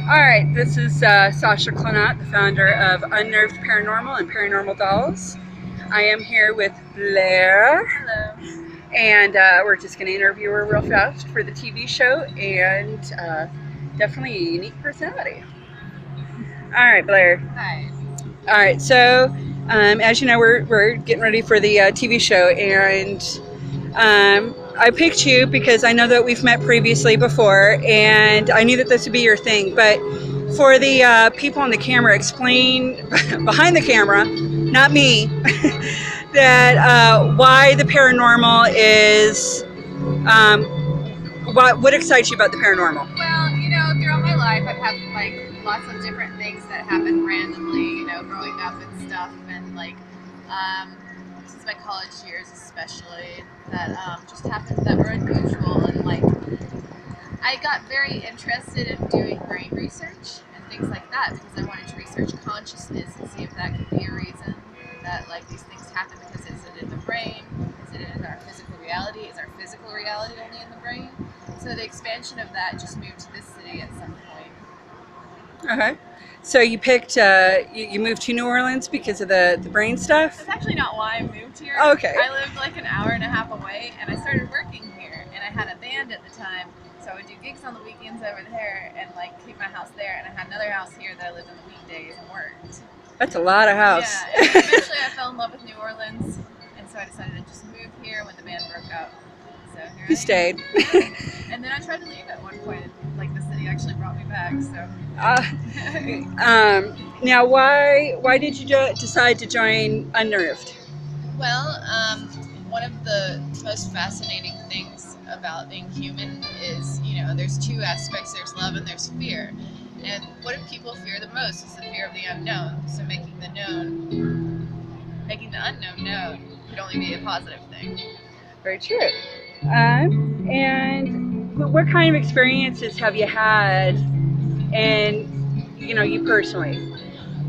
All right, this is Sasha Clonat, the founder of Unnerved Paranormal and Paranormal Dolls. I am here with Blair, Hello. and we're just going to interview her real fast for the TV show, and definitely a unique personality. All right, Blair. Hi. All right, so as you know, we're getting ready for the TV show, and I picked you because I know that we've met previously before, and I knew that this would be your thing. But for the people on the camera, explain behind the camera, not me, that why the paranormal is, what excites you about the paranormal. Well, throughout my life, I've had lots of different things that happen randomly. Growing up and stuff, and since my college years, especially, that just happened that were unusual, and I got very interested in doing brain research and things like that because I wanted to research consciousness and see if that could be a reason that these things happen. Because is it in the brain? Is it in our physical reality? Is our physical reality only in the brain? So the expansion of that just moved to this city at some point. Okay. So you picked, you moved to New Orleans because of the brain stuff? That's actually not why I moved here. Okay. I lived an hour and a half away, and I started working here, and I had a band at the time, so I would do gigs on the weekends over there and keep my house there, and I had another house here that I lived on the weekdays and worked. That's a lot of house. Yeah, and eventually I fell in love with New Orleans, and so I decided to just move here when the band broke up. So here You stayed. And then I tried to leave at one point, and the city actually brought me back. So. Now, why did you decide to join Unnerved? Well, one of the most fascinating things about being human is, there's two aspects. There's love and there's fear. And what do people fear the most is the fear of the unknown. So making the unknown known could only be a positive thing. Very true. And what kind of experiences have you had, and you personally?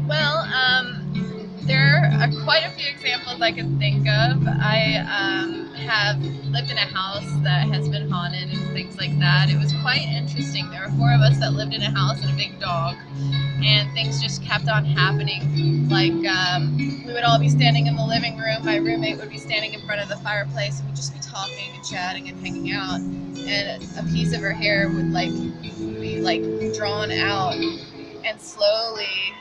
Well, there are quite a few examples I can think of. I have lived in a house that has been haunted and things like that. It was quite interesting. There were four of us that lived in a house and a big dog, and things just kept on happening. We would all be standing in the living room. My roommate would be standing in front of the fireplace, and we'd just be talking and chatting and hanging out. And a piece of her hair would be drawn out and slowly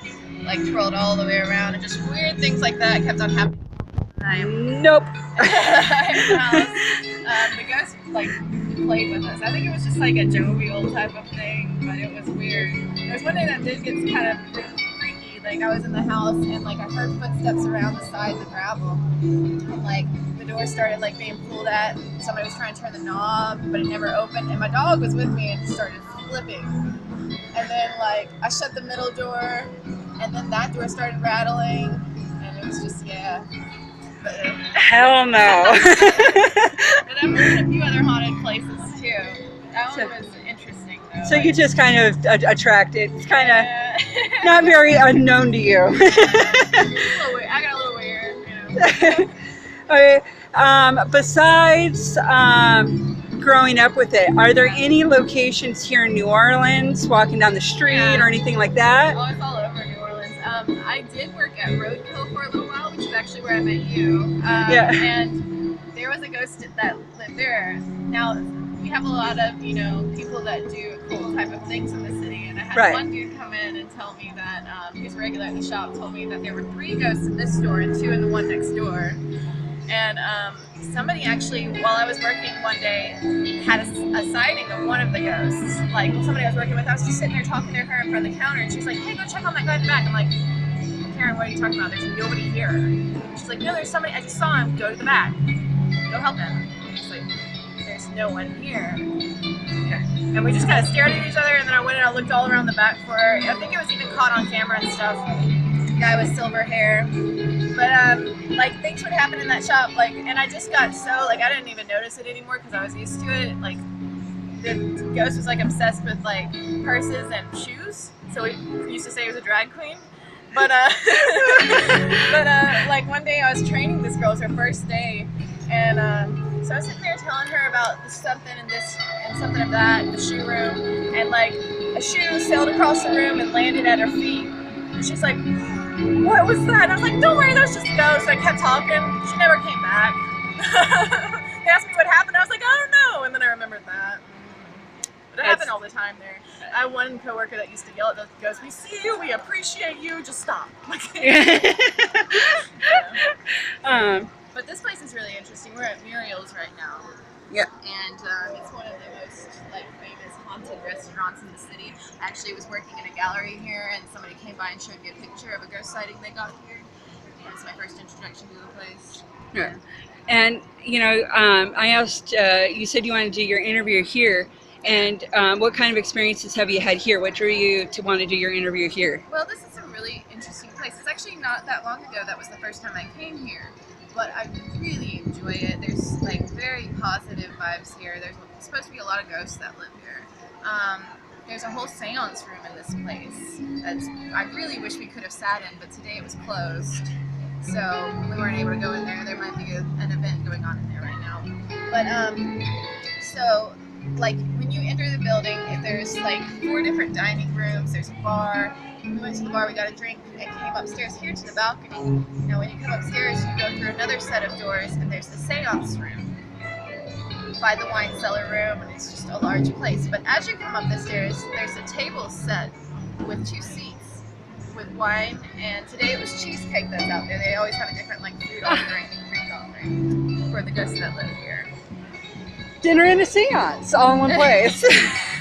twirled all the way around, and just weird things like that kept on happening. Nope. The ghost played with us. I think it was just a jovial type of thing, but it was weird. There was one day that did get kind of freaky. I was in the house and I heard footsteps around the side of the gravel, and the door started being pulled at. Somebody was trying to turn the knob, but it never opened, and my dog was with me and started flipping. And then I shut the middle door, and then that door started rattling, and it was just Hell no. But I've lived in a few other haunted places too. That one was interesting though. So you just kind of attracted. It's kind of not very unknown to you. I got a little weird, Okay. Besides growing up with it, are there any locations here in New Orleans, walking down the street or anything like that? Oh, it's all over New Orleans. I did work at Roadkill for a little while, which is actually where I met you. And there was a ghost that lived there. Now, we have a lot of, people that do cool type of things in the city. And I had one dude come in and tell me that he's a regular at the shop, told me that there were 3 ghosts in this store and 2 in the one next door. And somebody actually, while I was working one day, had a sighting of one of the ghosts. Somebody I was working with, I was just sitting there talking to her in front of the counter, and she's like, "Hey, go check on that guy in the back." I'm like, "Karen, what are you talking about? There's nobody here." She's like, "No, there's somebody. I just saw him. Go to the back. Go help him." She's like, "There's no one here." Okay. And we just kind of stared at each other, and then I went and I looked all around the back for her. I think it was even caught on camera and stuff. The guy with silver hair. But things would happen in that shop, and I just got so I didn't even notice it anymore because I was used to it. The ghost was obsessed with purses and shoes, so we used to say he was a drag queen. But one day I was training this girl. It was her first day, and so I was sitting there telling her about something and this and something of that in the shoe room, and a shoe sailed across the room and landed at her feet. And she's like, what was that? And I was like, don't worry, that was just a ghost. I kept talking. She never came back. They asked me what happened. I was like, I don't know. And then I remembered that. But it happened all the time there. I had one coworker that used to yell at the ghost, we see you, we appreciate you, just stop. Yeah. But this place is really interesting. We're at Muriel's right now. Yeah. And it's one of the most famous haunted restaurants in the city. I actually was working in a gallery here, and somebody came by and showed me a picture of a ghost sighting they got here. It was my first introduction to the place. Yeah. And I asked. You said you wanted to do your interview here, and what kind of experiences have you had here? What drew you to want to do your interview here? Well, this is a really interesting place. It's actually not that long ago that was the first time I came here. But I really enjoy it. There's very positive vibes here. There's supposed to be a lot of ghosts that live here. There's a whole seance room in this place I really wish we could have sat in, but today it was closed. So we weren't able to go in there. There might be an event going on in there right now. But so when you enter the building, there's 4 different dining rooms. There's a bar. We went to the bar, we got a drink, and came upstairs here to the balcony. Now when you come upstairs, you go through another set of doors, and there's the seance room by the wine cellar room, and it's just a large place. But as you come up the stairs, there's a table set with 2 seats with wine, and today it was cheesecake that's out there. They always have a different food offering and drink offering for the guests that live here. Dinner and a seance all in one place.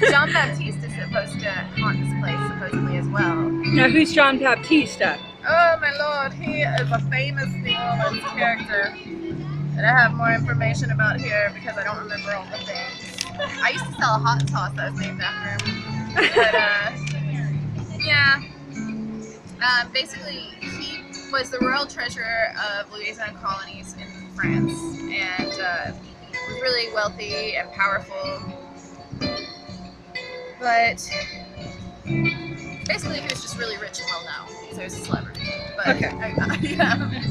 John Baptiste is supposed to haunt this place supposedly as well. Now, who's John Baptiste? Oh my lord, he is a famous New Orleans character. And I have more information about here because I don't remember all the things. I used to sell a hot sauce that was named after him. But yeah. Basically, he was the royal treasurer of Louisiana colonies in France, and was really wealthy and powerful. But basically, he was just really rich and well known, so he was a celebrity. But, okay. Yeah.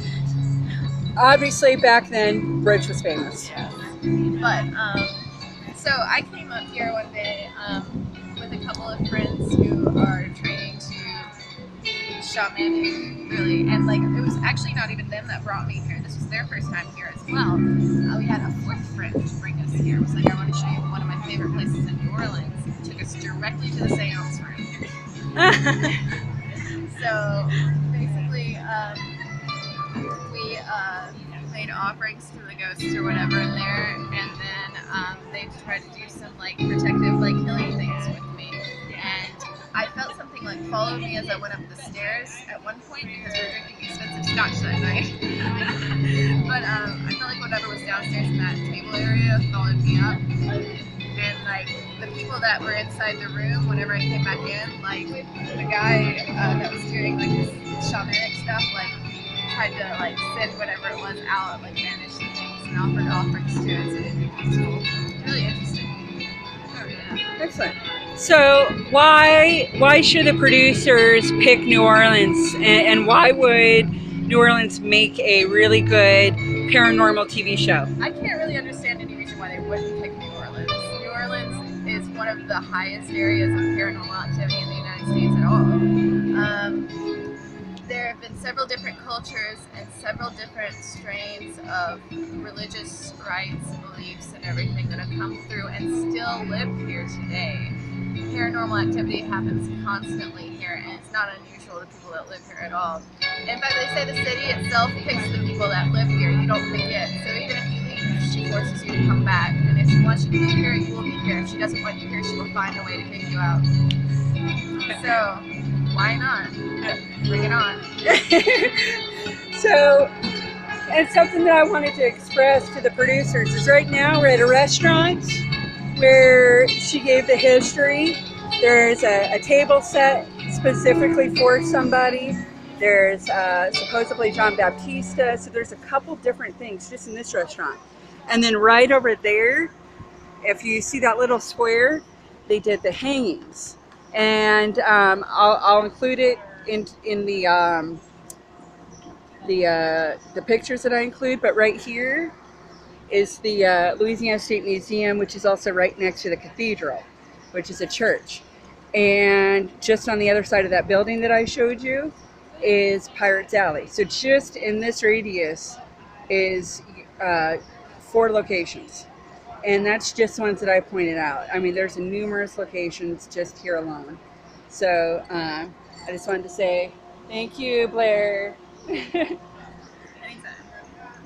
Obviously, back then, rich was famous. Yeah. But so I came up here one day with a couple of friends who are training to be shamanic, really, and it was actually not even them that brought me here. This was their first time here as well. We had a 4th friend to bring us here. It was I want to show you one of my favorite places in New Orleans. It took us directly to the seance room. So basically, we made offerings to the ghosts or whatever in there, and then they tried to do some protective healing things with me, and I felt something follow me as I went up the stairs at one point because we were drinking expensive scotch that night. But I felt whatever was downstairs in that table area followed me up, and the people that were inside the room whenever I came back in, the guy that was doing this shamanic stuff tried to send whatever it was out, banish the things and offered offerings to it, so it'd be peaceful. It's really interesting. Oh, yeah. Excellent. So why should the producers pick New Orleans, and why would New Orleans make a really good paranormal TV show? I can't really understand any reason why they wouldn't pick New Orleans. New Orleans is one of the highest areas of paranormal activity in the United States at all. There have been several different cultures and several different strains of religious rites and beliefs and everything that have come through and still live here today. Paranormal activity happens constantly here, and it's not unusual to people that live here at all. In fact, they say the city itself picks the people that live here. You don't pick it. So even if you leave, she forces you to come back. And if she wants you to be here, you will be here. If she doesn't want you here, she will find a way to kick you out. So why not? Bring it on. So, and something that I wanted to express to the producers is right now we're at a restaurant where she gave the history. There's a table set specifically for somebody. There's supposedly John Baptiste. So there's a couple different things just in this restaurant. And then right over there, if you see that little square, they did the hangings. And I'll include it in the pictures that I include. But right here is the Louisiana State Museum, which is also right next to the cathedral, which is a church. And just on the other side of that building that I showed you is Pirates Alley. So just in this radius is 4 locations. And that's just ones that I pointed out. I mean, there's numerous locations just here alone. So I just wanted to say thank you, Blair.